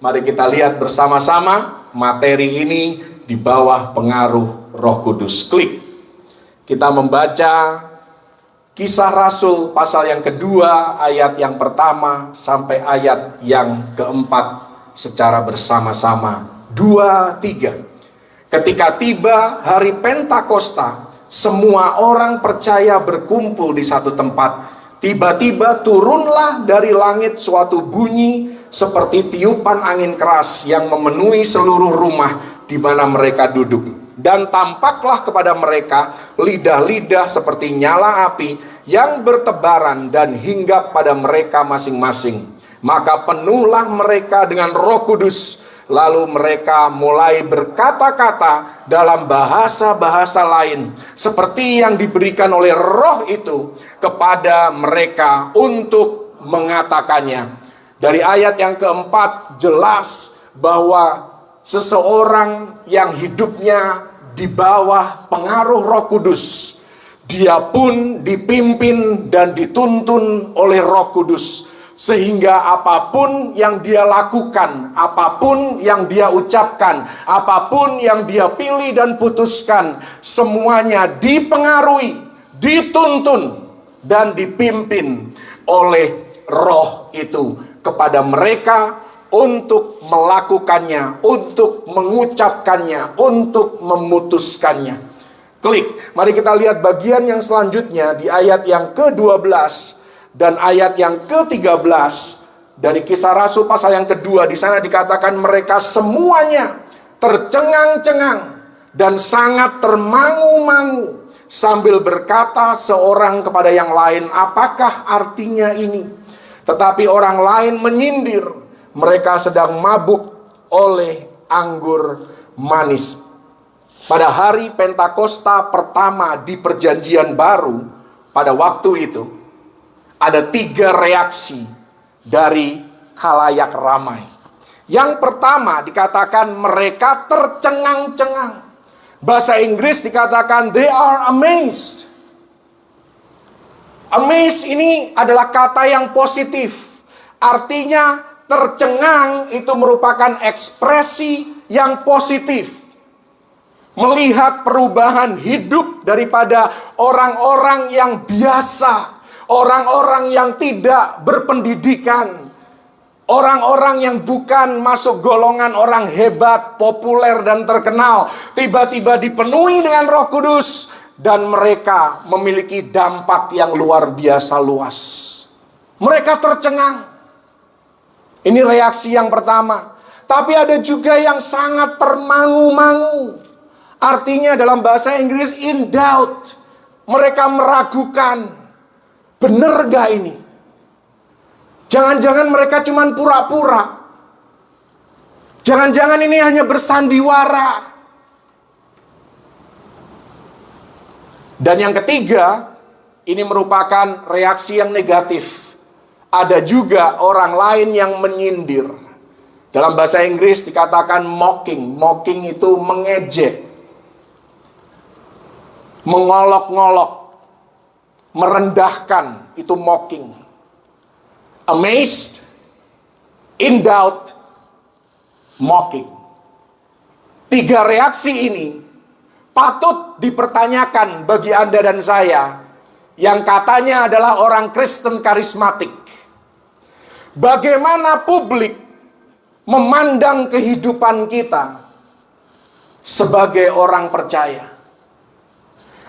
Mari kita lihat bersama-sama materi ini di bawah pengaruh Roh Kudus. Klik. Kita membaca Kisah Rasul pasal yang kedua, ayat yang pertama sampai ayat yang keempat secara bersama-sama. 2, 3. Ketika tiba hari Pentakosta, semua orang percaya berkumpul di satu tempat. Tiba-tiba turunlah dari langit suatu bunyi seperti tiupan angin keras yang memenuhi seluruh rumah di mana mereka duduk. Dan tampaklah kepada mereka lidah-lidah seperti nyala api yang bertebaran dan hinggap pada mereka masing-masing. Maka penuhlah mereka dengan Roh Kudus. Lalu mereka mulai berkata-kata dalam bahasa-bahasa lain seperti yang diberikan oleh Roh itu kepada mereka untuk mengatakannya. Dari ayat yang keempat jelas bahwa seseorang yang hidupnya di bawah pengaruh Roh Kudus, dia pun dipimpin dan dituntun oleh Roh Kudus, sehingga apapun yang dia lakukan, apapun yang dia ucapkan, apapun yang dia pilih dan putuskan, semuanya dipengaruhi, dituntun dan dipimpin oleh Roh itu kepada mereka untuk melakukannya, untuk mengucapkannya, untuk memutuskannya. Klik. Mari kita lihat bagian yang selanjutnya di ayat yang ke-12 dan ayat yang ke-13 dari Kisah Rasul pasal yang kedua. Di sana dikatakan mereka semuanya tercengang-cengang dan sangat termangu-mangu sambil berkata seorang kepada yang lain, apakah artinya ini? Tetapi orang lain menyindir, mereka sedang mabuk oleh anggur manis. Pada hari Pentakosta pertama di Perjanjian Baru, pada waktu itu, ada 3 reaksi dari khalayak ramai. Yang pertama dikatakan mereka tercengang-cengang. Bahasa Inggris dikatakan they are amazed. Amazed ini adalah kata yang positif. Artinya tercengang itu merupakan ekspresi yang positif. Melihat perubahan hidup daripada orang-orang yang biasa, orang-orang yang tidak berpendidikan, orang-orang yang bukan masuk golongan orang hebat, populer dan terkenal, tiba-tiba dipenuhi dengan Roh Kudus dan mereka memiliki dampak yang luar biasa luas. Mereka tercengang. Ini reaksi yang pertama. Tapi ada juga yang sangat termangu-mangu. Artinya dalam bahasa Inggris in doubt. Mereka meragukan. Benar gak ini? Jangan-jangan mereka cuma pura-pura. Jangan-jangan ini hanya bersandiwara. Dan yang ketiga, ini merupakan reaksi yang negatif. Ada juga orang lain yang menyindir. Dalam bahasa Inggris dikatakan mocking. Mocking itu mengejek, mengolok-ngolok, merendahkan. Itu mocking. Amazed, in doubt, mocking. 3 reaksi ini patut dipertanyakan bagi Anda dan saya yang katanya adalah orang Kristen karismatik. Bagaimana publik memandang kehidupan kita sebagai orang percaya?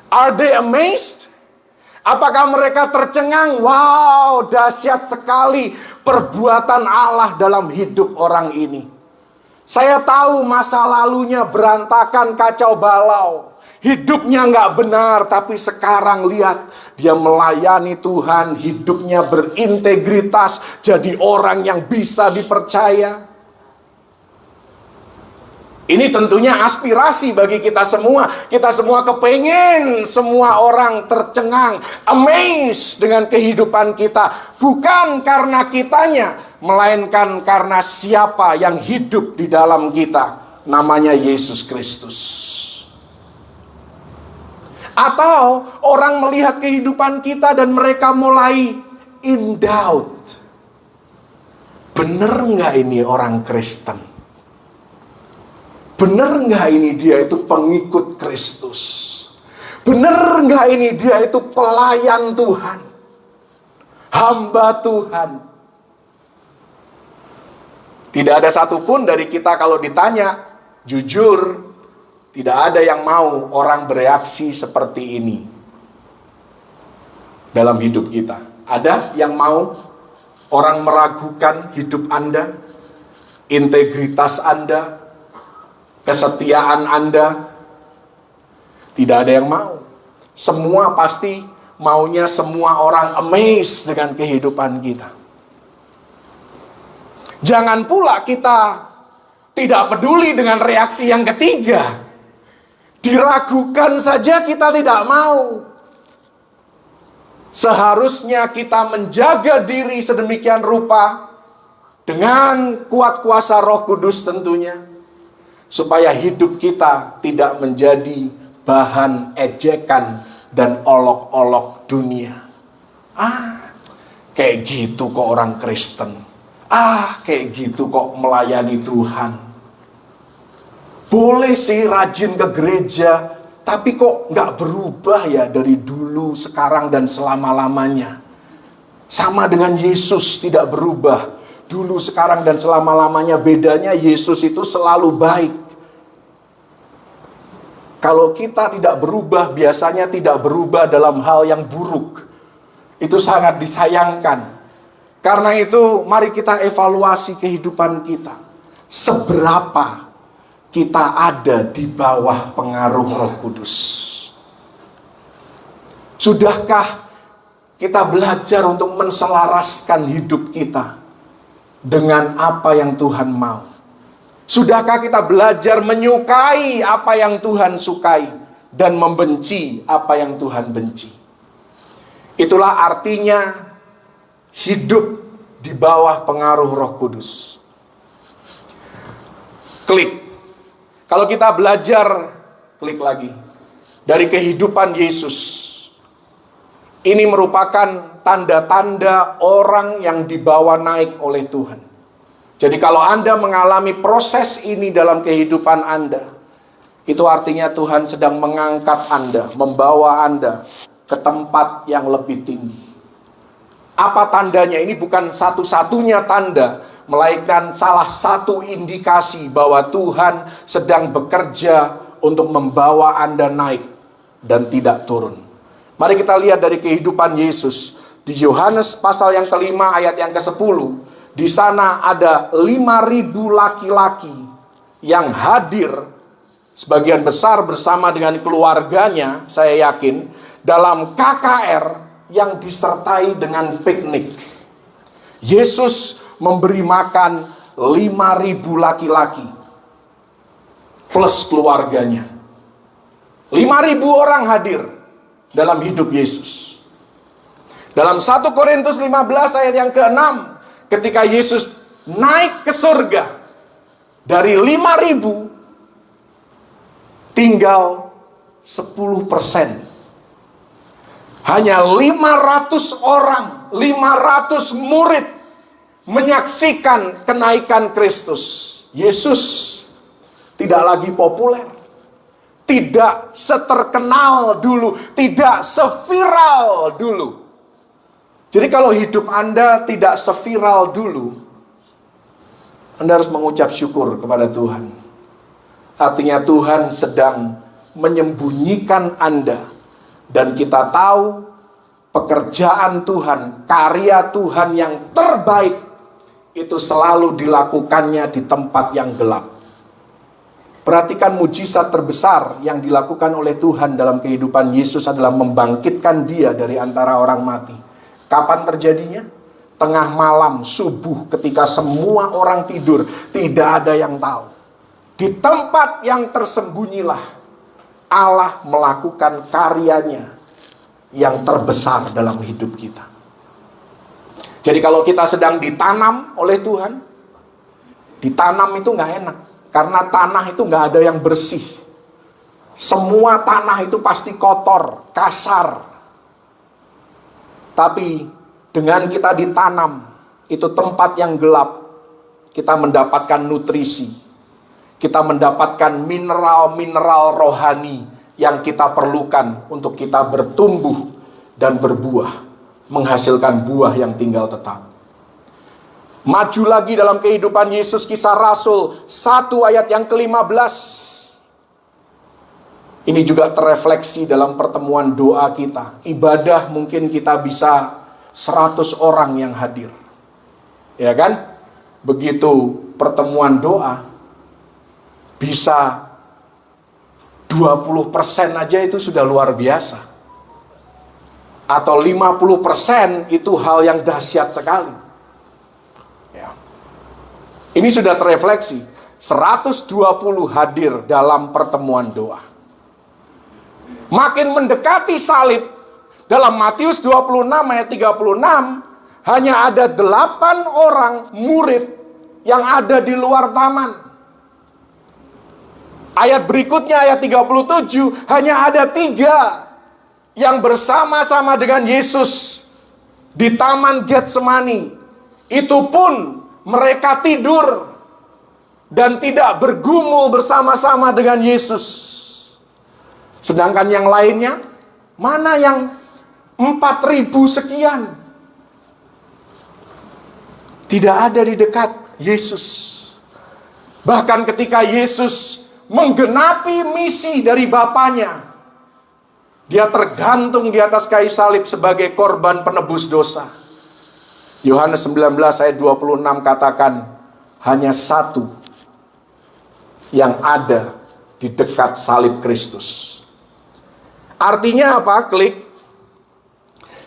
Are they amazed? Apakah mereka tercengang? Wow, dahsyat sekali perbuatan Allah dalam hidup orang ini. Saya tahu masa lalunya berantakan, kacau balau. Hidupnya nggak benar, tapi sekarang lihat, dia melayani Tuhan, hidupnya berintegritas, jadi orang yang bisa dipercaya. Ini tentunya aspirasi bagi kita semua. Kita semua kepengen semua orang tercengang, amazed dengan kehidupan kita. Bukan karena kitanya, melainkan karena siapa yang hidup di dalam kita. Namanya Yesus Kristus. Atau orang melihat kehidupan kita dan mereka mulai in doubt. bener nggak ini orang Kristen? Bener nggak ini dia itu pengikut Kristus? Bener nggak ini dia itu pelayan Tuhan? Hamba Tuhan? Tidak ada satupun dari kita kalau ditanya, jujur, tidak ada yang mau orang bereaksi seperti ini dalam hidup kita. Ada yang mau orang meragukan hidup Anda, integritas Anda, kesetiaan Anda? Tidak ada yang mau. Semua pasti maunya semua orang amazed dengan kehidupan kita. Jangan pula kita tidak peduli dengan reaksi yang ketiga. Diragukan saja kita tidak mau. Seharusnya kita menjaga diri sedemikian rupa dengan kuat kuasa Roh Kudus tentunya, supaya hidup kita tidak menjadi bahan ejekan dan olok-olok dunia. Kayak gitu kok orang Kristen. Kayak gitu kok melayani Tuhan. Boleh sih rajin ke gereja, tapi kok nggak berubah ya dari dulu, sekarang, dan selama-lamanya. Sama dengan Yesus tidak berubah. Dulu, sekarang, dan selama-lamanya. Bedanya Yesus itu selalu baik. Kalau kita tidak berubah, biasanya tidak berubah dalam hal yang buruk. Itu sangat disayangkan. Karena itu, mari kita evaluasi kehidupan kita. Seberapa kita ada di bawah pengaruh Roh Kudus? Sudahkah kita belajar untuk menselaraskan hidup kita dengan apa yang Tuhan mau? Sudahkah kita belajar menyukai apa yang Tuhan sukai dan membenci apa yang Tuhan benci? Itulah artinya hidup di bawah pengaruh Roh Kudus. Klik. Kalau kita belajar, klik lagi, dari kehidupan Yesus, ini merupakan tanda-tanda orang yang dibawa naik oleh Tuhan. Jadi kalau Anda mengalami proses ini dalam kehidupan Anda, itu artinya Tuhan sedang mengangkat Anda, membawa Anda ke tempat yang lebih tinggi. Apa tandanya? Ini bukan satu-satunya tanda, melainkan salah satu indikasi bahwa Tuhan sedang bekerja untuk membawa Anda naik dan tidak turun. Mari kita lihat dari kehidupan Yesus. Di Yohanes pasal yang kelima ayat yang ke-10. Di sana ada 5.000 laki-laki yang hadir, sebagian besar bersama dengan keluarganya, saya yakin, dalam KKR yang disertai dengan piknik. Yesus memberi makan 5.000 laki-laki plus keluarganya. 5.000 orang hadir dalam hidup Yesus. Dalam 1 Korintus 15 ayat yang ke-6, ketika Yesus naik ke surga, dari 5.000 tinggal 10%. Hanya 500 orang, 500 murid menyaksikan kenaikan Kristus. Yesus tidak lagi populer, tidak seterkenal dulu, tidak seviral dulu. Jadi kalau hidup Anda tidak seviral dulu, Anda harus mengucap syukur kepada Tuhan. Artinya Tuhan sedang menyembunyikan Anda. Dan kita tahu pekerjaan Tuhan, karya Tuhan yang terbaik itu selalu dilakukannya di tempat yang gelap. Perhatikan mujizat terbesar yang dilakukan oleh Tuhan dalam kehidupan Yesus adalah membangkitkan Dia dari antara orang mati. Kapan terjadinya? Tengah malam, subuh, ketika semua orang tidur, tidak ada yang tahu. Di tempat yang tersembunyilah Allah melakukan karyanya yang terbesar dalam hidup kita. Jadi kalau kita sedang ditanam oleh Tuhan, ditanam itu nggak enak. Karena tanah itu nggak ada yang bersih. Semua tanah itu pasti kotor, kasar. Tapi dengan kita ditanam, itu tempat yang gelap, kita mendapatkan nutrisi, kita mendapatkan mineral-mineral rohani yang kita perlukan untuk kita bertumbuh dan berbuah, menghasilkan buah yang tinggal tetap. Maju lagi dalam kehidupan Yesus, Kisah Rasul 1 ayat yang ke-15. Ini juga terefleksi dalam pertemuan doa kita. Ibadah mungkin kita bisa 100 orang yang hadir. Ya kan? Begitu pertemuan doa, bisa 20% aja itu sudah luar biasa. Atau 50% itu hal yang dahsyat sekali. Ya. Ini sudah terefleksi. 120 hadir dalam pertemuan doa. Makin mendekati salib, dalam Matius 26 ayat 36, hanya ada 8 orang murid yang ada di luar taman. Ayat berikutnya, ayat 37, hanya ada 3 yang bersama-sama dengan Yesus di Taman Getsemani. Itu pun mereka tidur dan tidak bergumul bersama-sama dengan Yesus. Sedangkan yang lainnya, mana yang 4.000 sekian? Tidak ada di dekat Yesus. Bahkan ketika Yesus menggenapi misi dari Bapanya, dia tergantung di atas kayu salib sebagai korban penebus dosa. Yohanes 19 ayat 26 katakan, hanya satu yang ada di dekat salib Kristus. Artinya apa? Klik.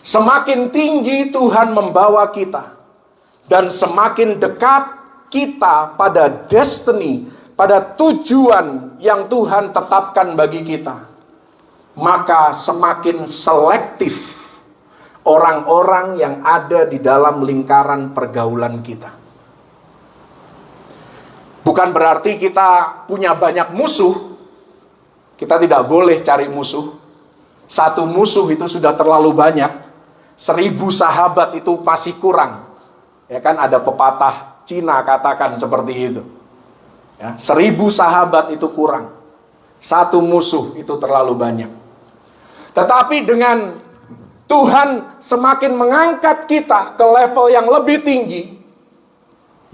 Semakin tinggi Tuhan membawa kita, dan semakin dekat kita pada destiny, pada tujuan yang Tuhan tetapkan bagi kita, maka semakin selektif orang-orang yang ada di dalam lingkaran pergaulan kita. Bukan berarti kita punya banyak musuh. Kita tidak boleh cari musuh. Satu musuh itu sudah terlalu banyak. 1000 sahabat itu masih kurang. Ya kan, ada pepatah Cina katakan seperti itu. Ya, 1000 sahabat itu kurang. Satu musuh itu terlalu banyak. Tetapi dengan Tuhan semakin mengangkat kita ke level yang lebih tinggi,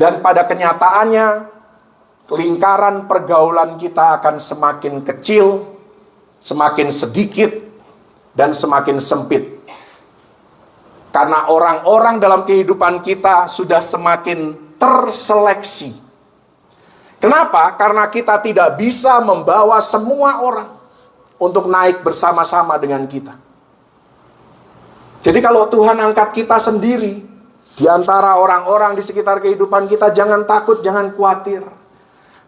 dan pada kenyataannya lingkaran pergaulan kita akan semakin kecil, semakin sedikit, dan semakin sempit. Karena orang-orang dalam kehidupan kita sudah semakin terseleksi. Kenapa? Karena kita tidak bisa membawa semua orang untuk naik bersama-sama dengan kita. Jadi kalau Tuhan angkat kita sendiri di antara orang-orang di sekitar kehidupan kita, jangan takut, jangan khawatir.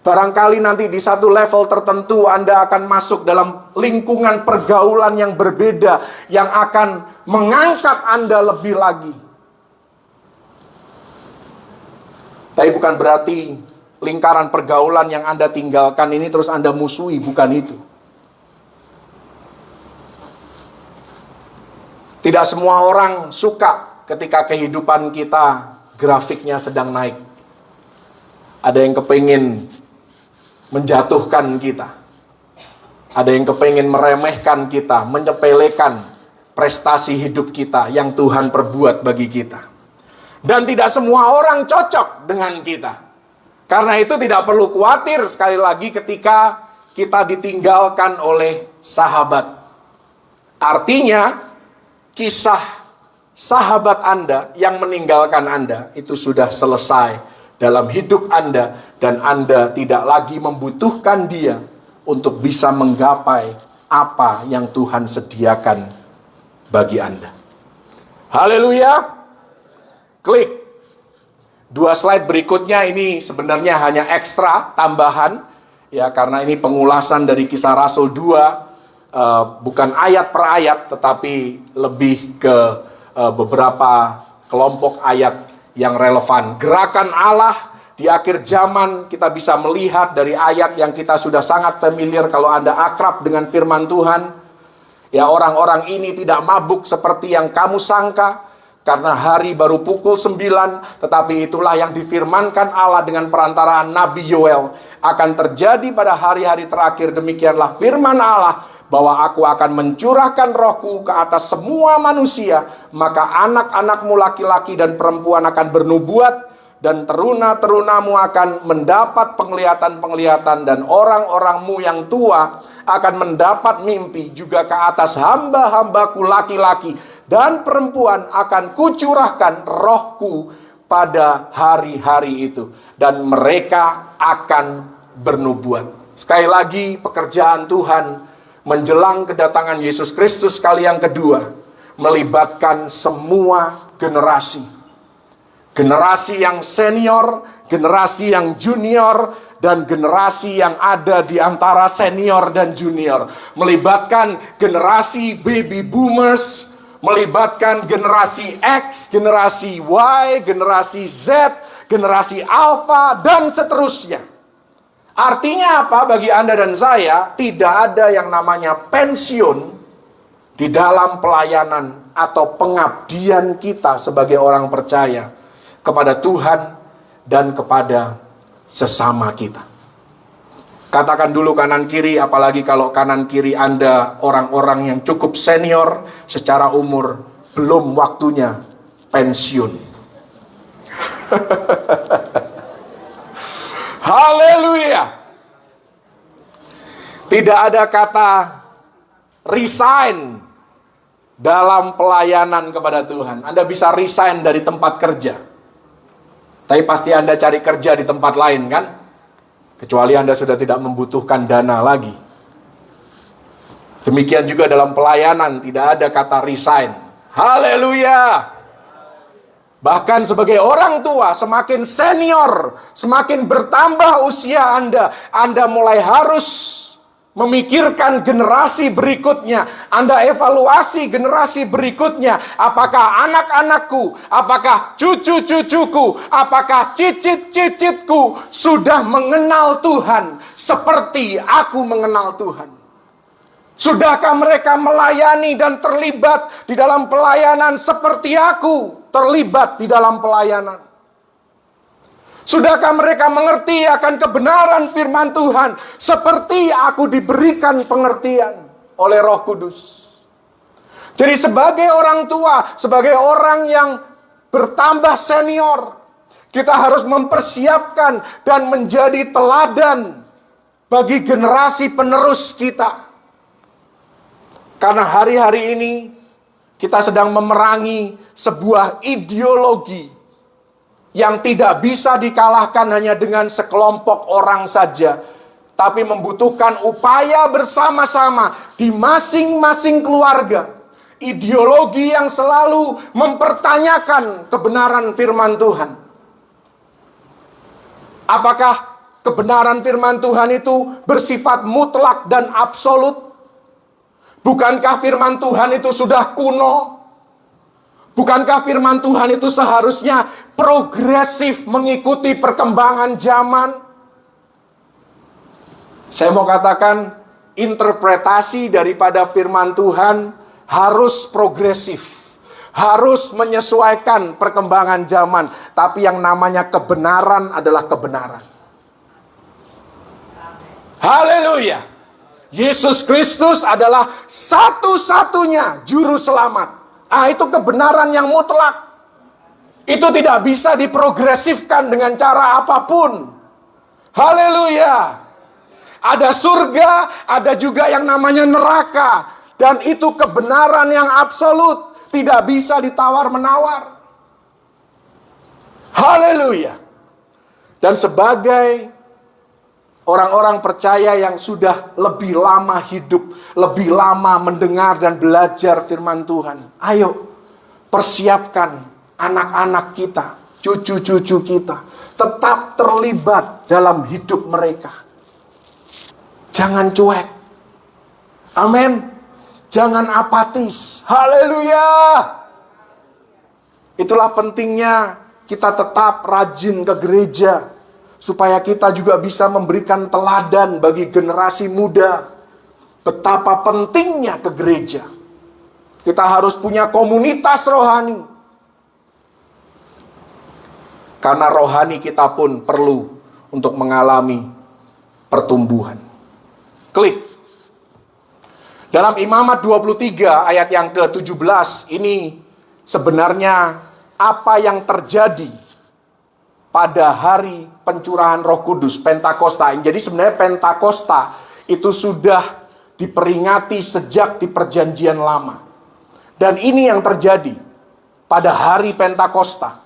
Barangkali nanti di satu level tertentu Anda akan masuk dalam lingkungan pergaulan yang berbeda, yang akan mengangkat Anda lebih lagi. Tapi bukan berarti lingkaran pergaulan yang Anda tinggalkan ini terus Anda musuhi, bukan itu. Tidak semua orang suka ketika kehidupan kita grafiknya sedang naik. Ada yang kepingin menjatuhkan kita. Ada yang kepingin meremehkan kita, menyepelekan prestasi hidup kita yang Tuhan perbuat bagi kita. Dan tidak semua orang cocok dengan kita. Karena itu tidak perlu khawatir sekali lagi ketika kita ditinggalkan oleh sahabat. Artinya, kisah sahabat Anda yang meninggalkan Anda itu sudah selesai dalam hidup Anda, dan Anda tidak lagi membutuhkan dia untuk bisa menggapai apa yang Tuhan sediakan bagi Anda. Haleluya. Klik. 2 slide berikutnya ini sebenarnya hanya ekstra tambahan ya, karena ini pengulasan dari Kisah Rasul 2, bukan ayat per ayat, tetapi lebih ke beberapa kelompok ayat yang relevan. Gerakan Allah di akhir zaman kita bisa melihat dari ayat yang kita sudah sangat familiar kalau Anda akrab dengan firman Tuhan. Ya, orang-orang ini tidak mabuk seperti yang kamu sangka, Karena hari baru pukul 9, tetapi itulah yang difirmankan Allah dengan perantaraan Nabi Yoel. Akan terjadi pada hari-hari terakhir, demikianlah firman Allah, bahwa aku akan mencurahkan rohku ke atas semua manusia. Maka anak-anakmu laki-laki dan perempuan akan bernubuat, dan teruna-terunamu akan mendapat penglihatan-penglihatan, dan orang-orangmu yang tua akan mendapat mimpi. Juga ke atas hamba-hambaku laki-laki dan perempuan akan kucurahkan rohku pada hari-hari itu, dan mereka akan bernubuat. Sekali lagi, pekerjaan Tuhan menjelang kedatangan Yesus Kristus kali yang kedua melibatkan semua generasi. Generasi yang senior, generasi yang junior, dan generasi yang ada di antara senior dan junior. Melibatkan generasi baby boomers, melibatkan generasi X, generasi Y, generasi Z, generasi Alpha, dan seterusnya. Artinya apa bagi Anda dan saya? Tidak ada yang namanya pensiun di dalam pelayanan atau pengabdian kita sebagai orang percaya kepada Tuhan dan kepada sesama kita. Katakan dulu kanan kiri, apalagi kalau kanan kiri Anda orang-orang yang cukup senior secara umur, belum waktunya pensiun. Haleluya. Tidak ada kata resign dalam pelayanan kepada Tuhan. Anda bisa resign dari tempat kerja, tapi pasti Anda cari kerja di tempat lain, kan? Kecuali Anda sudah tidak membutuhkan dana lagi. Demikian juga dalam pelayanan, tidak ada kata resign. Haleluya. Bahkan sebagai orang tua, semakin senior, semakin bertambah usia Anda mulai harus memikirkan generasi berikutnya. Anda evaluasi generasi berikutnya. Apakah anak-anakku, apakah cucu-cucuku, apakah cicit-cicitku sudah mengenal Tuhan seperti aku mengenal Tuhan? Sudahkah mereka melayani dan terlibat di dalam pelayanan seperti aku terlibat di dalam pelayanan? Sudahkah mereka mengerti akan kebenaran firman Tuhan seperti aku diberikan pengertian oleh Roh Kudus? Jadi sebagai orang tua, sebagai orang yang bertambah senior, kita harus mempersiapkan dan menjadi teladan bagi generasi penerus kita. Karena hari-hari ini kita sedang memerangi sebuah ideologi yang tidak bisa dikalahkan hanya dengan sekelompok orang saja, tapi membutuhkan upaya bersama-sama di masing-masing keluarga. Ideologi yang selalu mempertanyakan kebenaran firman Tuhan. Apakah kebenaran firman Tuhan itu bersifat mutlak dan absolut? Bukankah firman Tuhan itu sudah kuno? Bukankah firman Tuhan itu seharusnya progresif mengikuti perkembangan zaman? Saya mau katakan, interpretasi daripada firman Tuhan harus progresif, harus menyesuaikan perkembangan zaman. Tapi yang namanya kebenaran adalah kebenaran. Haleluya. Yesus Kristus adalah satu-satunya juru selamat. Itu kebenaran yang mutlak. Itu tidak bisa diprogresifkan dengan cara apapun. Haleluya. Ada surga, ada juga yang namanya neraka. Dan itu kebenaran yang absolut, tidak bisa ditawar-menawar. Haleluya. Dan sebagai orang-orang percaya yang sudah lebih lama hidup, lebih lama mendengar dan belajar firman Tuhan, ayo persiapkan anak-anak kita, cucu-cucu kita, tetap terlibat dalam hidup mereka. Jangan cuek. Amin. Jangan apatis. Haleluya. Itulah pentingnya kita tetap rajin ke gereja, supaya kita juga bisa memberikan teladan bagi generasi muda. Betapa pentingnya ke gereja. Kita harus punya komunitas rohani. Karena rohani kita pun perlu untuk mengalami pertumbuhan. Klik. Dalam Imamat 23 ayat yang ke-17 ini sebenarnya apa yang terjadi pada hari pencurahan Roh Kudus, Pentakosta. Jadi sebenarnya Pentakosta itu sudah diperingati sejak di Perjanjian Lama. Dan ini yang terjadi pada hari Pentakosta.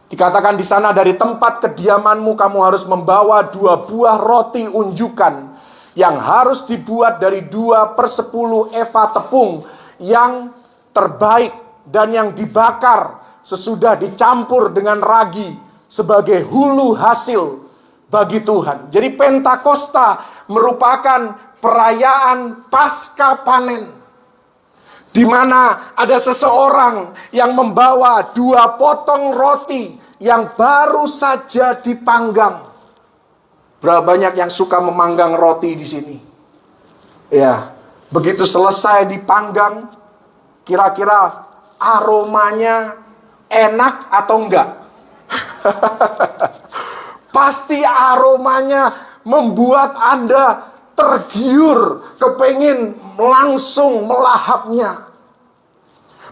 Dikatakan di sana, dari tempat kediamanmu kamu harus membawa 2 buah roti unjukan yang harus dibuat dari 2/10 eva tepung yang terbaik dan yang dibakar sesudah dicampur dengan ragi sebagai hulu hasil bagi Tuhan. Jadi Pentakosta merupakan perayaan pasca panen, di mana ada seseorang yang membawa 2 potong roti yang baru saja dipanggang. Berapa banyak yang suka memanggang roti di sini? Ya, begitu selesai dipanggang, kira-kira aromanya enak atau enggak? Pasti aromanya membuat Anda tergiur, kepengin langsung melahapnya.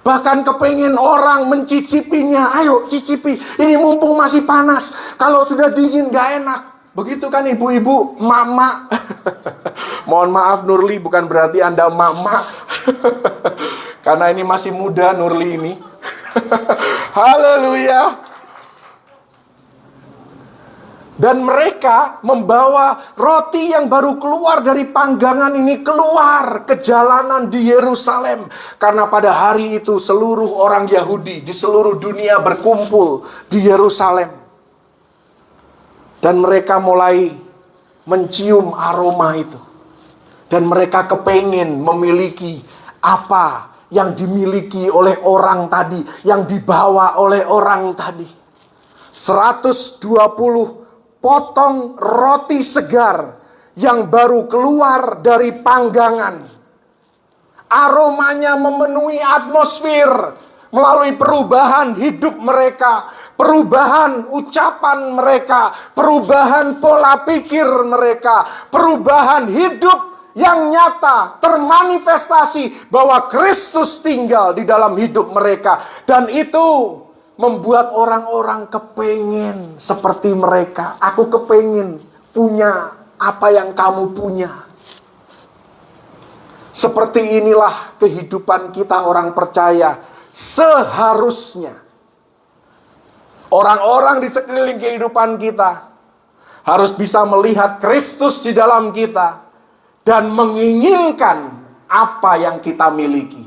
Bahkan kepengin orang mencicipinya. Ayo cicipi, ini mumpung masih panas. Kalau sudah dingin gak enak. Begitu kan ibu-ibu, mama. Mohon maaf Nurli, bukan berarti Anda mama. Karena ini masih muda Nurli ini. Haleluya. Dan mereka membawa roti yang baru keluar dari panggangan ini keluar ke jalanan di Yerusalem. Karena pada hari itu seluruh orang Yahudi di seluruh dunia berkumpul di Yerusalem. Dan mereka mulai mencium aroma itu. Dan mereka kepengin memiliki apa yang dimiliki oleh orang tadi, yang dibawa oleh orang tadi. 120 potong roti segar yang baru keluar dari panggangan. Aromanya memenuhi atmosfer melalui perubahan hidup mereka, perubahan ucapan mereka, perubahan pola pikir mereka, perubahan hidup yang nyata termanifestasi bahwa Kristus tinggal di dalam hidup mereka. Dan itu membuat orang-orang kepengin seperti mereka. Aku kepengin punya apa yang kamu punya. Seperti inilah kehidupan kita orang percaya. Seharusnya orang-orang di sekeliling kehidupan kita harus bisa melihat Kristus di dalam kita dan menginginkan apa yang kita miliki.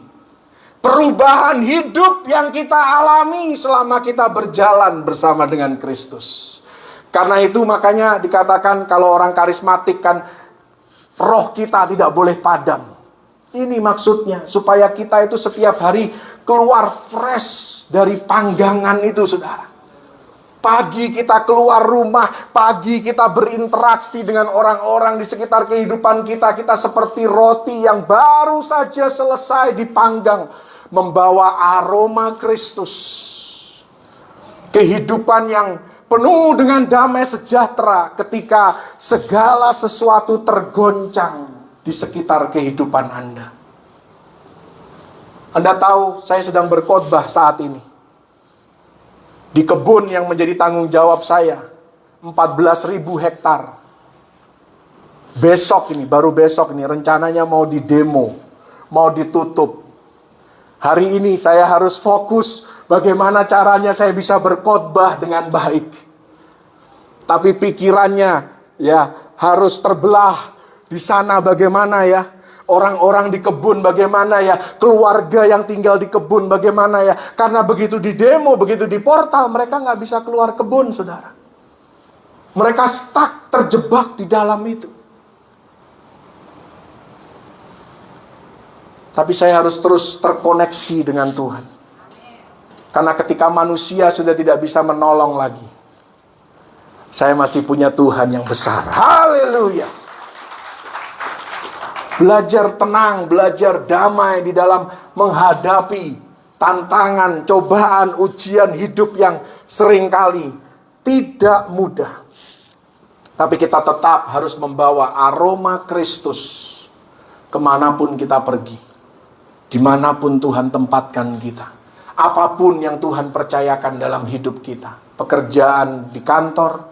Perubahan hidup yang kita alami selama kita berjalan bersama dengan Kristus. Karena itu makanya dikatakan kalau orang karismatik kan roh kita tidak boleh padam. Ini maksudnya supaya kita itu setiap hari keluar fresh dari panggangan itu, saudara. Pagi kita keluar rumah, pagi kita berinteraksi dengan orang-orang di sekitar kehidupan kita. Kita seperti roti yang baru saja selesai dipanggang, membawa aroma Kristus. Kehidupan yang penuh dengan damai sejahtera ketika segala sesuatu tergoncang di sekitar kehidupan Anda. Anda tahu, saya sedang berkhotbah saat ini di kebun yang menjadi tanggung jawab saya, 14.000 hektar. Besok ini, baru besok ini, rencananya mau didemo, mau ditutup. Hari ini saya harus fokus bagaimana caranya saya bisa berkhotbah dengan baik. Tapi pikirannya ya harus terbelah di sana bagaimana ya. Orang-orang di kebun bagaimana ya, keluarga yang tinggal di kebun bagaimana ya. Karena begitu di demo, begitu di portal, mereka nggak bisa keluar kebun, saudara. Mereka stuck, terjebak di dalam itu. Tapi saya harus terus terkoneksi dengan Tuhan. Karena ketika manusia sudah tidak bisa menolong lagi, saya masih punya Tuhan yang besar. Haleluya. Belajar tenang, belajar damai di dalam menghadapi tantangan, cobaan, ujian hidup yang seringkali tidak mudah. Tapi kita tetap harus membawa aroma Kristus kemanapun kita pergi, dimanapun Tuhan tempatkan kita. Apapun yang Tuhan percayakan dalam hidup kita. Pekerjaan di kantor,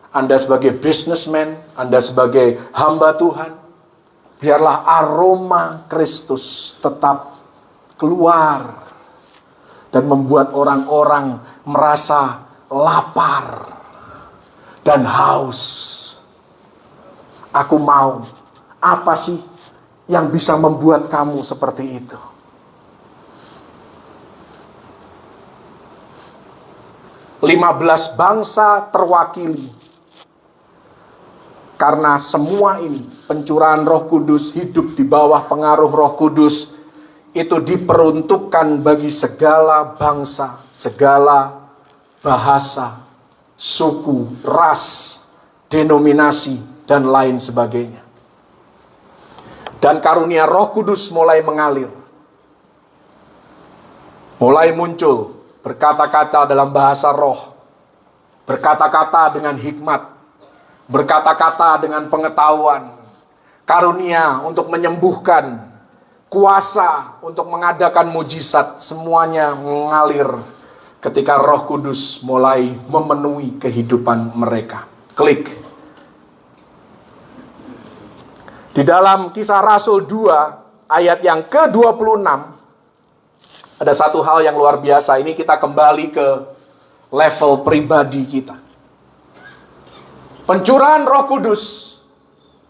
Anda sebagai businessman, Anda sebagai hamba Tuhan, biarlah aroma Kristus tetap keluar dan membuat orang-orang merasa lapar dan haus. Aku mau. Apa sih yang bisa membuat kamu seperti itu? "15 bangsa terwakili. Karena semua ini, pencurahan Roh Kudus, hidup di bawah pengaruh Roh Kudus, itu diperuntukkan bagi segala bangsa, segala bahasa, suku, ras, denominasi, dan lain sebagainya. Dan karunia Roh Kudus mulai mengalir. Mulai muncul berkata-kata dalam bahasa roh, berkata-kata dengan hikmat, berkata-kata dengan pengetahuan, karunia untuk menyembuhkan, kuasa untuk mengadakan mujizat, semuanya mengalir ketika Roh Kudus mulai memenuhi kehidupan mereka." Klik. Di dalam Kisah Rasul 2 ayat yang ke-26 ada satu hal yang luar biasa. Ini kita kembali ke level pribadi kita. Pencurahan Roh Kudus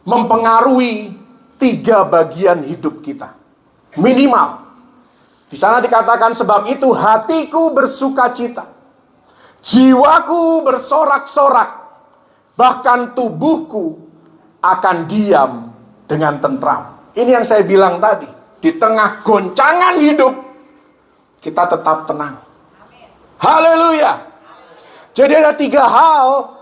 mempengaruhi 3 bagian hidup kita. Minimal. Di sana dikatakan, "Sebab itu hatiku bersukacita, jiwaku bersorak-sorak, bahkan tubuhku akan diam dengan tentram." Ini yang saya bilang tadi. Di tengah goncangan hidup, kita tetap tenang. Haleluya. Jadi ada 3 hal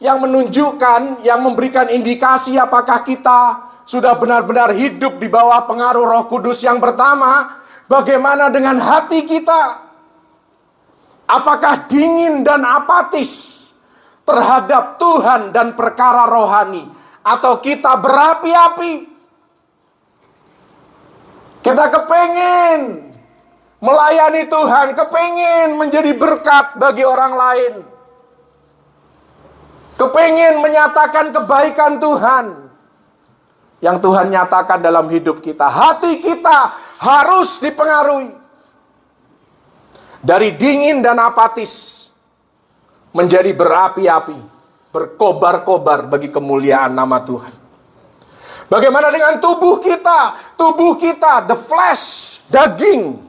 yang menunjukkan, yang memberikan indikasi apakah kita sudah benar-benar hidup di bawah pengaruh Roh Kudus. Yang pertama, bagaimana dengan hati kita? Apakah dingin dan apatis terhadap Tuhan dan perkara rohani? Atau kita berapi-api? Kita kepengen melayani Tuhan, kepengen menjadi berkat bagi orang lain, kepengen menyatakan kebaikan Tuhan yang Tuhan nyatakan dalam hidup kita. Hati kita harus dipengaruhi dari dingin dan apatis menjadi berapi-api, berkobar-kobar bagi kemuliaan nama Tuhan. Bagaimana dengan tubuh kita? Tubuh kita, the flesh, daging,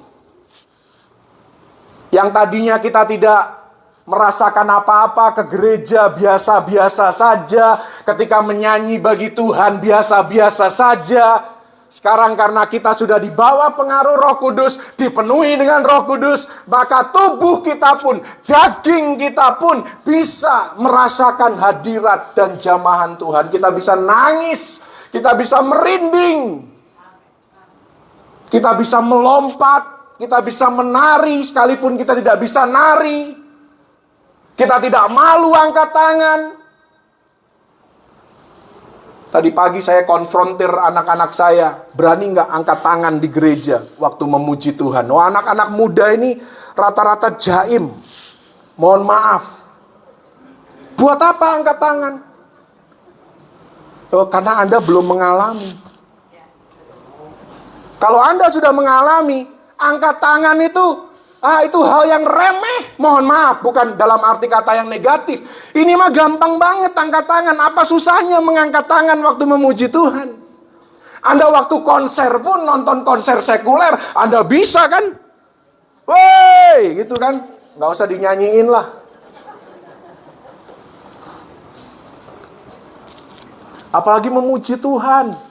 yang tadinya kita tidak merasakan apa-apa, ke gereja biasa-biasa saja, ketika menyanyi bagi Tuhan biasa-biasa saja. Sekarang karena kita sudah dibawa pengaruh Roh Kudus, dipenuhi dengan Roh Kudus, maka tubuh kita pun, daging kita pun bisa merasakan hadirat dan jamahan Tuhan. Kita bisa nangis, kita bisa merinding, kita bisa melompat, kita bisa menari sekalipun kita tidak bisa nari. Kita tidak malu angkat tangan. Tadi pagi saya konfrontir anak-anak saya, berani nggak angkat tangan di gereja waktu memuji Tuhan? Oh, anak-anak muda ini rata-rata jaim. Mohon maaf. Buat apa angkat tangan? Oh, karena Anda belum mengalami. Kalau Anda sudah mengalami, angkat tangan itu hal yang remeh. Mohon maaf, bukan dalam arti kata yang negatif. Ini mah gampang banget angkat tangan. Apa susahnya mengangkat tangan waktu memuji Tuhan? Anda waktu konser pun, nonton konser sekuler, Anda bisa kan? Woi, gitu kan? Nggak usah dinyanyiin lah. Apalagi memuji Tuhan.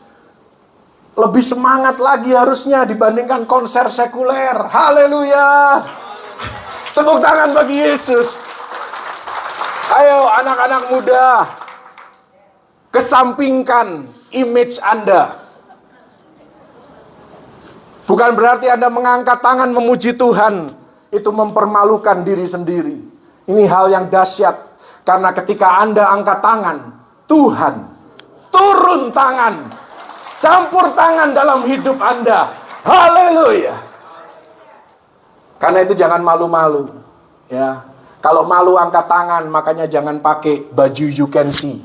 Lebih semangat lagi harusnya dibandingkan konser sekuler. Haleluya. Tepuk tangan bagi Yesus. Ayo anak-anak muda, kesampingkan image Anda. Bukan berarti Anda mengangkat tangan memuji Tuhan itu mempermalukan diri sendiri. Ini hal yang dahsyat. Karena ketika Anda angkat tangan, Tuhan turun tangan, campur tangan dalam hidup Anda. Haleluya. Karena itu jangan malu-malu. Ya, kalau malu angkat tangan, makanya jangan pakai baju you can see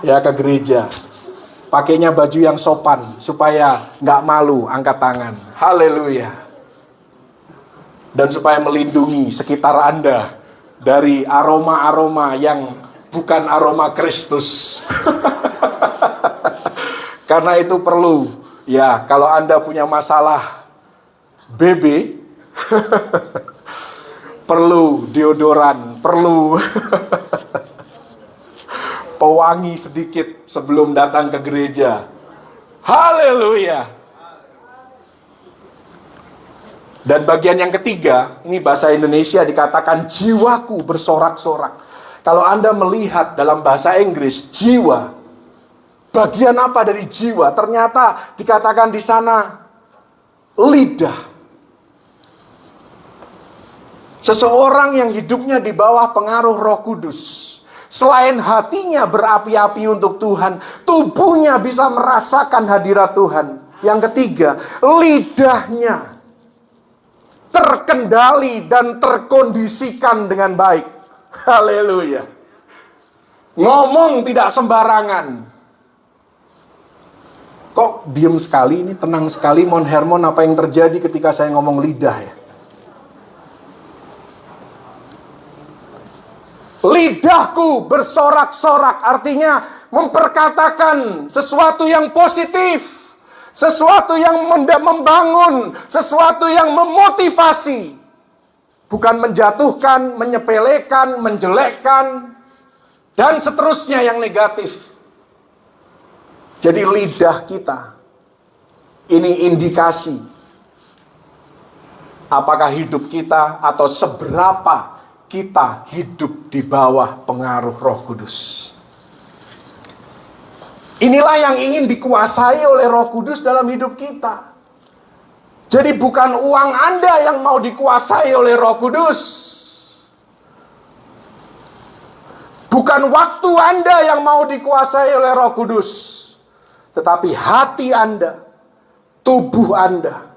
ya ke gereja. Pakainya baju yang sopan supaya nggak malu angkat tangan. Haleluya. Dan supaya melindungi sekitar Anda dari aroma-aroma yang bukan aroma Kristus. Karena itu perlu, ya, kalau Anda punya masalah BB, perlu deodoran, perlu pewangi sedikit sebelum datang ke gereja. Haleluya. Dan bagian yang ketiga, ini bahasa Indonesia dikatakan jiwaku bersorak-sorak. Kalau Anda melihat dalam bahasa Inggris, jiwa, bagian apa dari jiwa? Ternyata dikatakan di sana lidah. Seseorang yang hidupnya di bawah pengaruh Roh Kudus, selain hatinya berapi-api untuk Tuhan, tubuhnya bisa merasakan hadirat Tuhan. Yang ketiga, lidahnya terkendali dan terkondisikan dengan baik. Haleluya. Ngomong tidak sembarangan. Kok diem sekali ini, tenang sekali Mon Hermon, apa yang terjadi ketika saya ngomong lidah ya? Lidahku bersorak-sorak, artinya memperkatakan sesuatu yang positif, sesuatu yang membangun, sesuatu yang memotivasi. Bukan menjatuhkan, menyepelekan, menjelekkan, dan seterusnya yang negatif. Jadi lidah kita, ini indikasi apakah hidup kita atau seberapa kita hidup di bawah pengaruh Roh Kudus. Inilah yang ingin dikuasai oleh Roh Kudus dalam hidup kita. Jadi bukan uang Anda yang mau dikuasai oleh Roh Kudus. Bukan waktu Anda yang mau dikuasai oleh Roh Kudus. Tetapi hati Anda, tubuh Anda,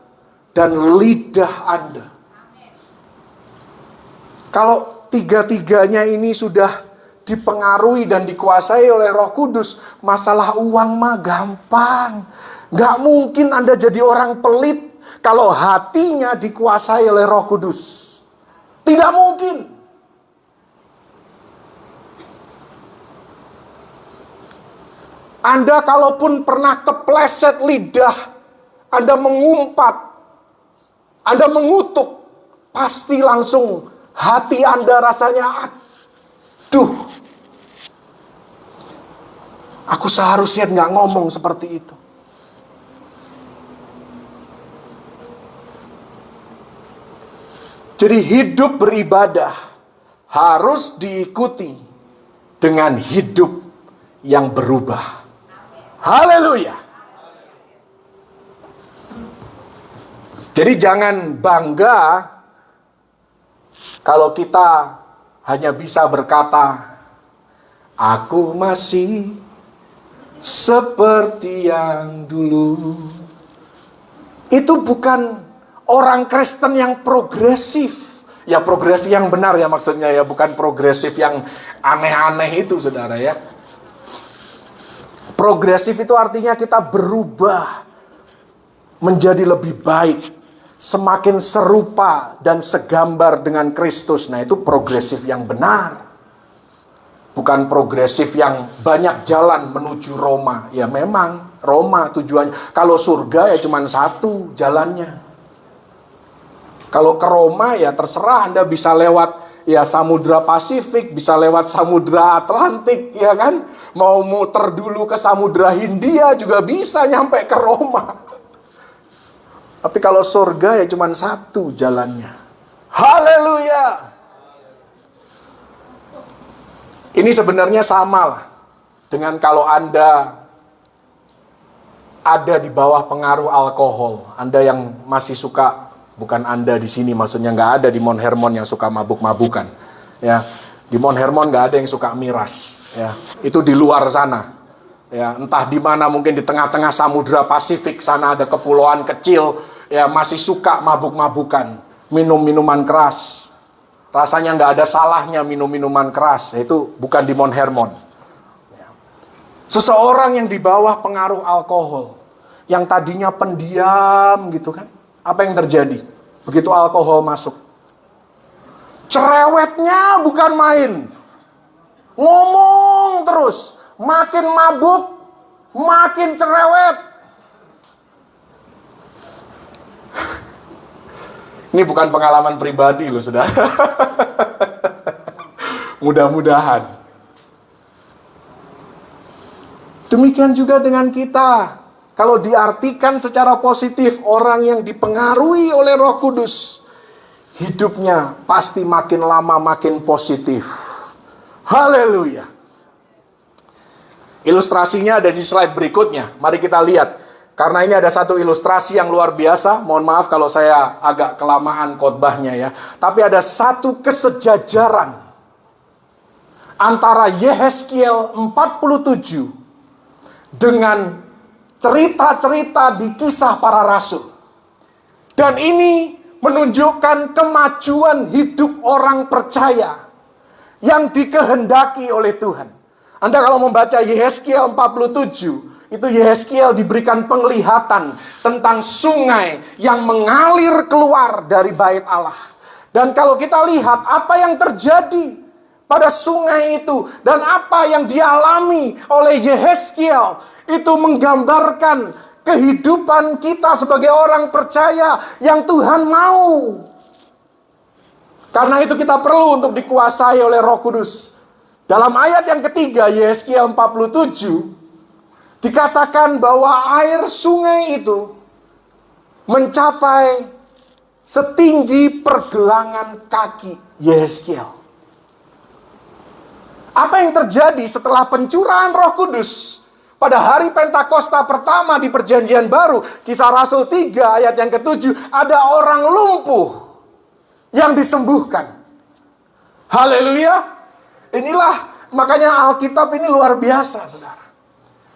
dan lidah Anda. Kalau tiga-tiganya ini sudah dipengaruhi dan dikuasai oleh Roh Kudus, masalah uang mah gampang. Gak mungkin Anda jadi orang pelit kalau hatinya dikuasai oleh Roh Kudus. Tidak mungkin. Anda kalaupun pernah kepleset lidah, Anda mengumpat, Anda mengutuk, pasti langsung hati Anda rasanya, aduh, aku seharusnya nggak ngomong seperti itu. Jadi hidup beribadah harus diikuti dengan hidup yang berubah. Haleluya. Jadi jangan bangga kalau kita hanya bisa berkata, aku masih seperti yang dulu. Itu bukan orang Kristen yang progresif. Ya progresif yang benar ya maksudnya ya, bukan progresif yang aneh-aneh itu saudara ya. Progresif itu artinya kita berubah menjadi lebih baik, semakin serupa dan segambar dengan Kristus. Nah itu progresif yang benar. Bukan progresif yang banyak jalan menuju Roma. Ya memang Roma tujuannya. Kalau surga ya cuma satu jalannya. Kalau ke Roma ya terserah, Anda bisa lewat ya Samudra Pasifik, bisa lewat Samudra Atlantik, ya kan? Mau muter dulu ke Samudra Hindia juga bisa nyampe ke Roma. Tapi kalau surga ya cuma satu jalannya. Haleluya. Ini sebenarnya sama lah dengan kalau Anda ada di bawah pengaruh alkohol. Anda yang masih suka, bukan Anda di sini, maksudnya nggak ada di Mon Hermon yang suka mabuk-mabukan. Ya, Di Mount Hermon nggak ada yang suka miras, ya. Itu di luar sana, ya. Entah di mana, mungkin di tengah-tengah Samudra Pasifik sana ada kepulauan kecil, ya, masih suka mabuk-mabukan, minum minuman keras. Rasanya nggak ada salahnya minum minuman keras. Itu bukan di Mount Hermon. Ya. Seseorang yang di bawah pengaruh alkohol, yang tadinya pendiam gitu kan, apa yang terjadi begitu alkohol masuk? Cerewetnya bukan main. Ngomong terus. Makin mabuk, makin cerewet. Ini bukan pengalaman pribadi loh, saudara. Mudah-mudahan. Demikian juga dengan kita. Kalau diartikan secara positif, orang yang dipengaruhi oleh Roh Kudus, hidupnya pasti makin lama makin positif. Haleluya. Ilustrasinya ada di slide berikutnya. Mari kita lihat. Karena ini ada satu ilustrasi yang luar biasa. Mohon maaf kalau saya agak kelamaan khotbahnya ya. Tapi ada satu kesejajaran antara Yehezkiel 47 dengan cerita-cerita di Kisah Para Rasul. Dan ini menunjukkan kemajuan hidup orang percaya yang dikehendaki oleh Tuhan. Anda kalau membaca Yehezkiel 47, itu Yehezkiel diberikan penglihatan tentang sungai yang mengalir keluar dari bait Allah. Dan kalau kita lihat apa yang terjadi pada sungai itu dan apa yang dialami oleh Yehezkiel, itu menggambarkan kehidupan kita sebagai orang percaya yang Tuhan mau. Karena itu kita perlu untuk dikuasai oleh Roh Kudus. Dalam ayat yang ketiga, Yehezkiel 47, dikatakan bahwa air sungai itu mencapai setinggi pergelangan kaki Yehezkiel. Apa yang terjadi setelah pencurahan Roh Kudus? Pada hari Pentakosta pertama di Perjanjian Baru, Kisah Rasul 3 ayat yang ke-7, ada orang lumpuh yang disembuhkan. Haleluya. Inilah makanya Alkitab ini luar biasa, saudara.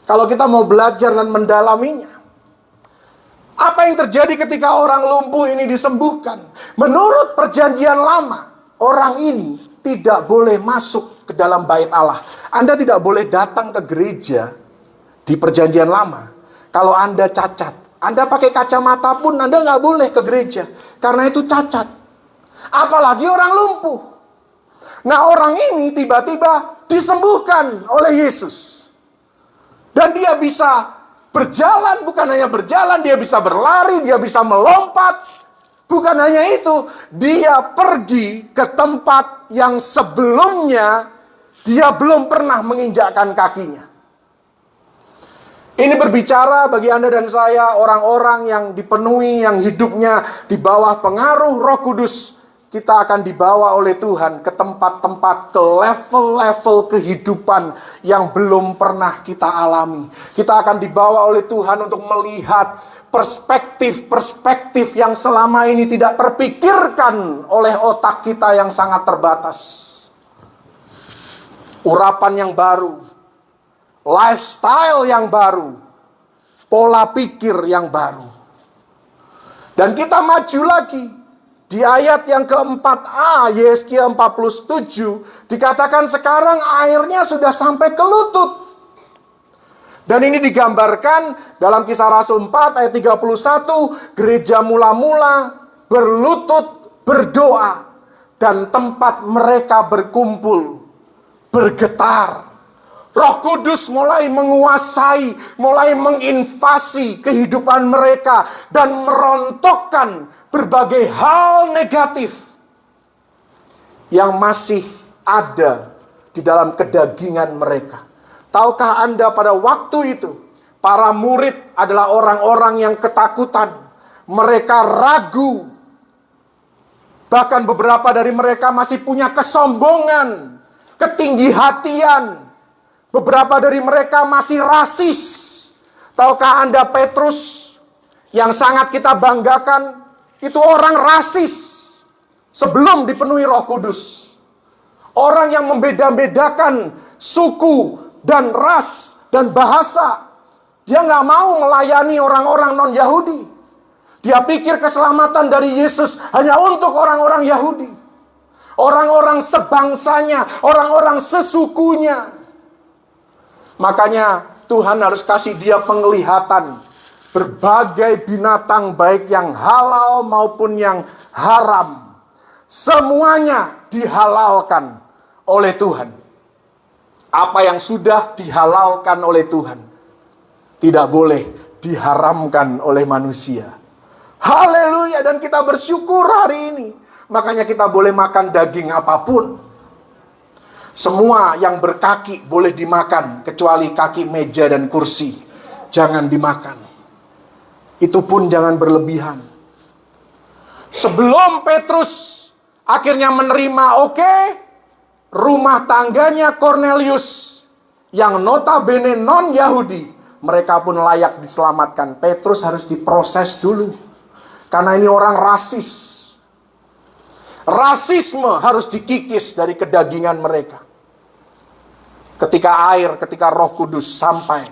Kalau kita mau belajar dan mendalaminya. Apa yang terjadi ketika orang lumpuh ini disembuhkan? Menurut Perjanjian Lama, orang ini tidak boleh masuk ke dalam bait Allah. Anda tidak boleh datang ke gereja di Perjanjian Lama kalau Anda cacat. Anda pakai kacamata pun Anda nggak boleh ke gereja, karena itu cacat. Apalagi orang lumpuh. Nah, orang ini tiba-tiba disembuhkan oleh Yesus. Dan dia bisa berjalan, bukan hanya berjalan, dia bisa berlari, dia bisa melompat. Bukan hanya itu, dia pergi ke tempat yang sebelumnya dia belum pernah menginjakkan kakinya. Ini berbicara bagi Anda dan saya, orang-orang yang dipenuhi, yang hidupnya di bawah pengaruh Roh Kudus. Kita akan dibawa oleh Tuhan ke tempat-tempat, ke level-level kehidupan yang belum pernah kita alami. Kita akan dibawa oleh Tuhan untuk melihat perspektif-perspektif yang selama ini tidak terpikirkan oleh otak kita yang sangat terbatas. Urapan yang baru, lifestyle yang baru, pola pikir yang baru. Dan kita maju lagi. Di ayat yang keempat-a, Yehezkiel 47, dikatakan sekarang airnya sudah sampai ke lutut. Dan ini digambarkan dalam Kisah Rasul 4 ayat 31, gereja mula-mula berlutut berdoa. Dan tempat mereka berkumpul bergetar. Roh Kudus mulai menguasai, mulai menginvasi kehidupan mereka dan merontokkan berbagai hal negatif yang masih ada di dalam kedagingan mereka. Tahukah Anda pada waktu itu, para murid adalah orang-orang yang ketakutan. Mereka ragu. Bahkan beberapa dari mereka masih punya kesombongan, ketinggi-hatian. Beberapa dari mereka masih rasis. Tahukah Anda Petrus yang sangat kita banggakan, itu orang rasis sebelum dipenuhi Roh Kudus. Orang yang membeda-bedakan suku dan ras dan bahasa. Dia nggak mau melayani orang-orang non-Yahudi. Dia pikir keselamatan dari Yesus hanya untuk orang-orang Yahudi. Orang-orang sebangsanya, orang-orang sesukunya. Makanya Tuhan harus kasih dia penglihatan. Berbagai binatang baik yang halal maupun yang haram. Semuanya dihalalkan oleh Tuhan. Apa yang sudah dihalalkan oleh Tuhan tidak boleh diharamkan oleh manusia. Haleluya, dan kita bersyukur hari ini. Makanya kita boleh makan daging apapun. Semua yang berkaki boleh dimakan, kecuali kaki meja dan kursi. Jangan dimakan. Itu pun jangan berlebihan. Sebelum Petrus akhirnya menerima, rumah tangganya Cornelius yang notabene non-Yahudi, mereka pun layak diselamatkan. Petrus harus diproses dulu. Karena ini orang rasis. Rasisme harus dikikis dari kedagingan mereka. Ketika Roh Kudus sampai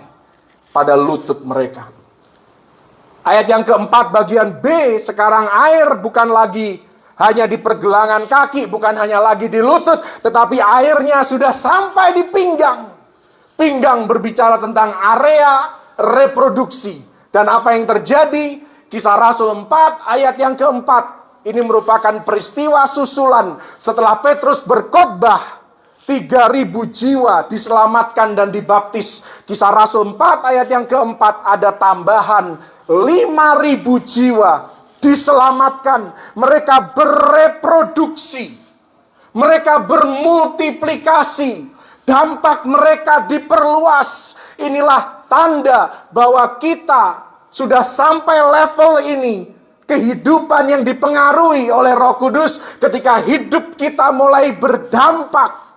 pada lutut mereka. Ayat yang keempat bagian B, sekarang air bukan lagi hanya di pergelangan kaki, bukan hanya lagi di lutut, tetapi airnya sudah sampai di pinggang. Pinggang berbicara tentang area reproduksi. Dan apa yang terjadi? Kisah Rasul 4 ayat yang keempat. Ini merupakan peristiwa susulan setelah Petrus berkhotbah. 3.000 jiwa diselamatkan dan dibaptis. Kisah Rasul 4 ayat yang keempat ada tambahan 5.000 jiwa diselamatkan. Mereka bereproduksi. Mereka bermultiplikasi. Dampak mereka diperluas. Inilah tanda bahwa kita sudah sampai level ini. Kehidupan yang dipengaruhi oleh Roh Kudus ketika hidup kita mulai berdampak.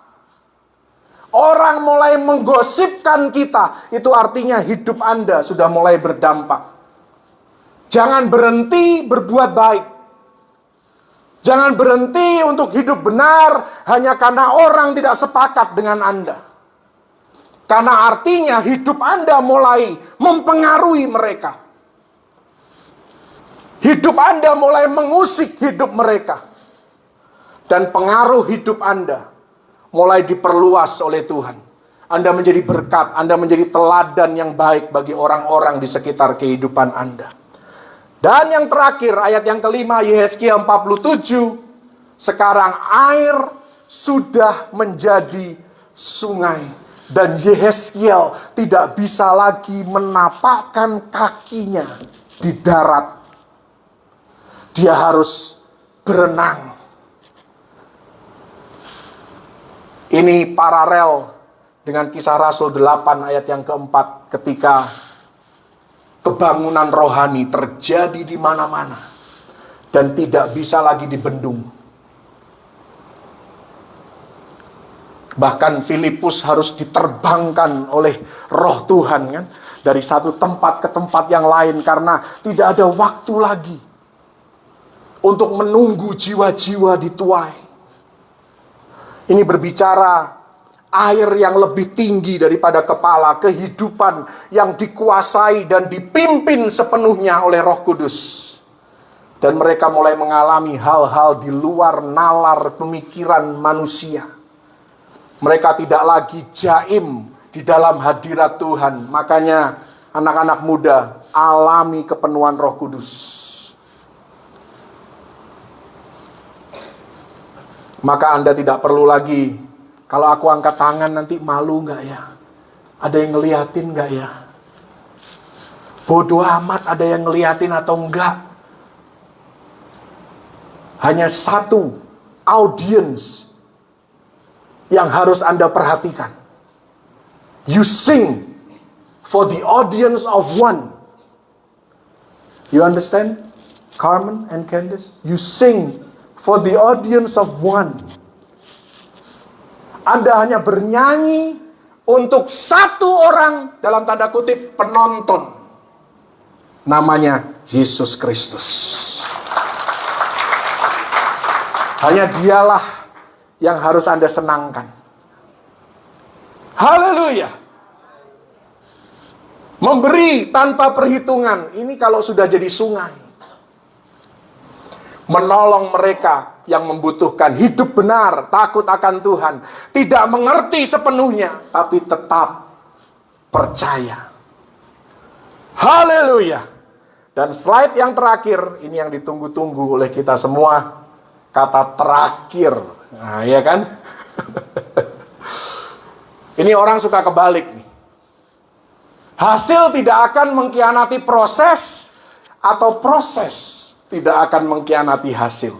Orang mulai menggosipkan kita. Itu artinya hidup Anda sudah mulai berdampak. Jangan berhenti berbuat baik. Jangan berhenti untuk hidup benar hanya karena orang tidak sepakat dengan Anda. Karena artinya hidup Anda mulai mempengaruhi mereka. Hidup Anda mulai mengusik hidup mereka. Dan pengaruh hidup Anda mulai diperluas oleh Tuhan. Anda menjadi berkat, Anda menjadi teladan yang baik bagi orang-orang di sekitar kehidupan Anda. Dan yang terakhir, ayat yang kelima, Yehezkiel 47. Sekarang air sudah menjadi sungai. Dan Yehezkiel tidak bisa lagi menapakkan kakinya di darat. Dia harus berenang. Ini paralel dengan Kisah Rasul 8 ayat yang keempat, ketika kebangunan rohani terjadi di mana-mana dan tidak bisa lagi dibendung. Bahkan Filipus harus diterbangkan oleh Roh Tuhan kan, dari satu tempat ke tempat yang lain karena tidak ada waktu lagi untuk menunggu jiwa-jiwa dituai. Ini berbicara air yang lebih tinggi daripada kepala, kehidupan yang dikuasai dan dipimpin sepenuhnya oleh Roh Kudus. Dan mereka mulai mengalami hal-hal di luar nalar pemikiran manusia. Mereka tidak lagi jaim di dalam hadirat Tuhan. Makanya anak-anak muda alami kepenuhan Roh Kudus. Maka Anda tidak perlu lagi, kalau aku angkat tangan nanti malu nggak ya? Ada yang ngeliatin nggak ya? Bodoh amat ada yang ngeliatin atau enggak. Hanya satu audience yang harus Anda perhatikan. You sing for the audience of one. You understand? Carmen and Candice? You sing for the audience of one. Anda hanya bernyanyi untuk satu orang, dalam tanda kutip, penonton. Namanya Yesus Kristus. Hanya dialah yang harus Anda senangkan. Haleluya. Memberi tanpa perhitungan. Ini kalau sudah jadi sungai. Menolong mereka yang membutuhkan. Hidup benar, takut akan Tuhan. Tidak mengerti sepenuhnya, tapi tetap percaya. Haleluya. Dan slide yang terakhir, ini yang ditunggu-tunggu oleh kita semua. Kata terakhir. Nah, ya kan? Ini orang suka kebalik nih. Hasil tidak akan mengkhianati proses, atau proses tidak akan mengkhianati hasil.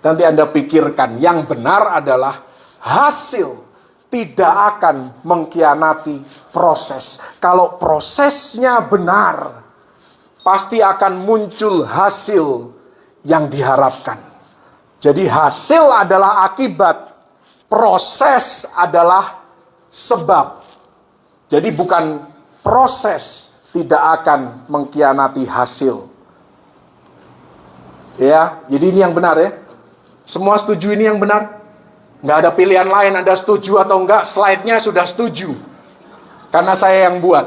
Nanti Anda pikirkan, yang benar adalah hasil tidak akan mengkhianati proses. Kalau prosesnya benar, pasti akan muncul hasil yang diharapkan. Jadi hasil adalah akibat, proses adalah sebab. Jadi bukan proses tidak akan mengkhianati hasil. Ya, jadi ini yang benar ya. Semua setuju ini yang benar? Nggak ada pilihan lain, Anda setuju atau enggak, slide-nya sudah setuju. Karena saya yang buat.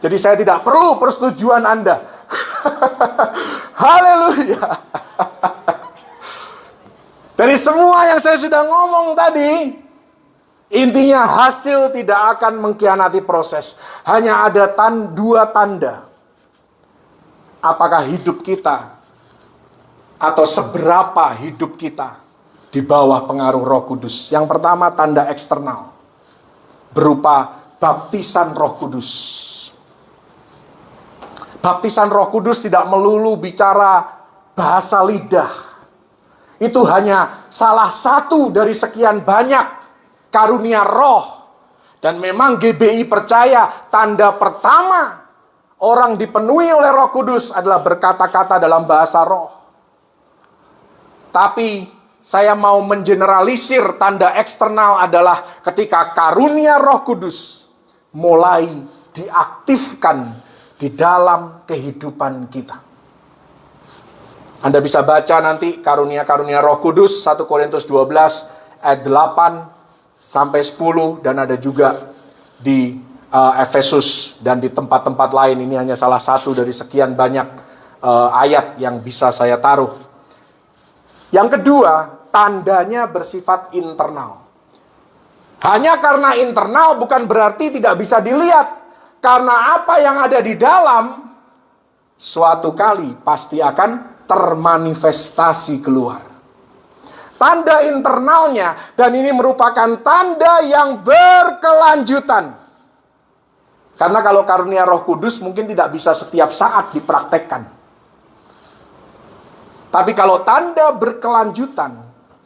Jadi saya tidak perlu persetujuan Anda. Haleluya. Dari semua yang saya sudah ngomong tadi, intinya hasil tidak akan mengkhianati proses. Hanya ada dua tanda. Apakah hidup kita atau seberapa hidup kita di bawah pengaruh Roh Kudus. Yang pertama, tanda eksternal berupa baptisan Roh Kudus. Baptisan Roh Kudus tidak melulu bicara bahasa lidah. Itu hanya salah satu dari sekian banyak karunia roh. Dan memang GBI percaya tanda pertama orang dipenuhi oleh Roh Kudus adalah berkata-kata dalam bahasa roh. Tapi saya mau mengeneralisir tanda eksternal adalah ketika karunia Roh Kudus mulai diaktifkan di dalam kehidupan kita. Anda bisa baca nanti karunia-karunia Roh Kudus 1 Korintus 12 ayat 8 sampai 10, dan ada juga di Efesus dan di tempat-tempat lain. Ini hanya salah satu dari sekian banyak ayat yang bisa saya taruh. Yang kedua, tandanya bersifat internal. Hanya karena internal bukan berarti tidak bisa dilihat. Karena apa yang ada di dalam suatu kali pasti akan termanifestasi keluar. Tanda internalnya, dan ini merupakan tanda yang berkelanjutan. Karena kalau karunia Roh Kudus mungkin tidak bisa setiap saat dipraktekkan. Tapi kalau tanda berkelanjutan,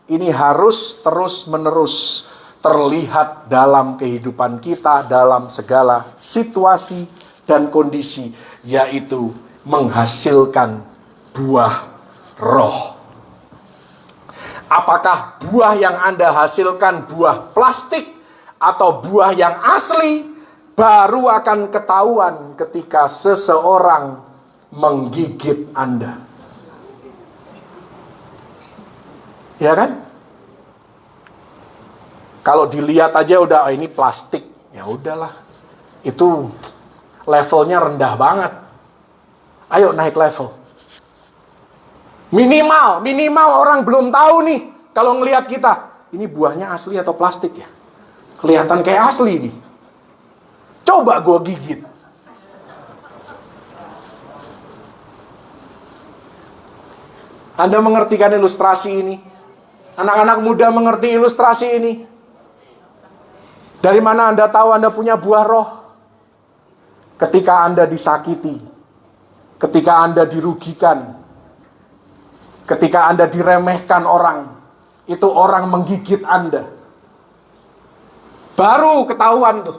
ini harus terus-menerus terlihat dalam kehidupan kita, dalam segala situasi dan kondisi, yaitu menghasilkan buah roh. Apakah buah yang Anda hasilkan buah plastik atau buah yang asli, baru akan ketahuan ketika seseorang menggigit Anda. Ya kan? Kalau dilihat aja udah ini plastik, ya udahlah. Itu levelnya rendah banget. Ayo naik level. Minimal orang belum tahu nih kalau ngelihat kita, ini buahnya asli atau plastik ya? Kelihatan kayak asli nih. Coba gue gigit. Anda mengerti kan ilustrasi ini? Anak-anak muda mengerti ilustrasi ini? Dari mana Anda tahu Anda punya buah roh? Ketika Anda disakiti, ketika Anda dirugikan, ketika Anda diremehkan orang, itu orang menggigit Anda. Baru ketahuan tuh,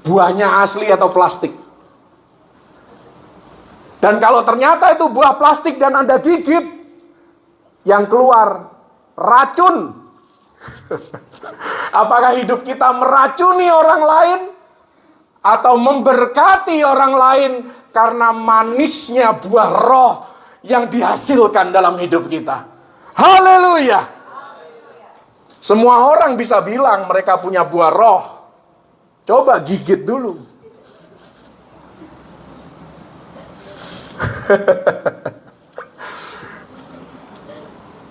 buahnya asli atau plastik. Dan kalau ternyata itu buah plastik dan Anda gigit, yang keluar racun. Apakah hidup kita meracuni orang lain atau memberkati orang lain karena manisnya buah roh yang dihasilkan dalam hidup kita? Haleluya. Semua orang bisa bilang mereka punya buah roh. Coba gigit dulu.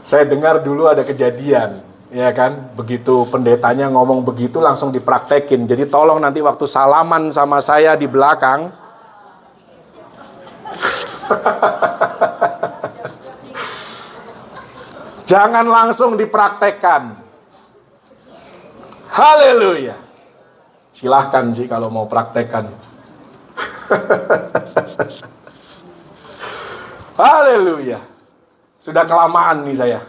Saya dengar dulu ada kejadian, ya kan? Begitu pendetanya ngomong begitu langsung dipraktekin. Jadi tolong nanti waktu salaman sama saya di belakang, jangan langsung dipraktekkan. Haleluya. Silahkan sih kalau mau praktekkan. Haleluya. Sudah kelamaan nih saya.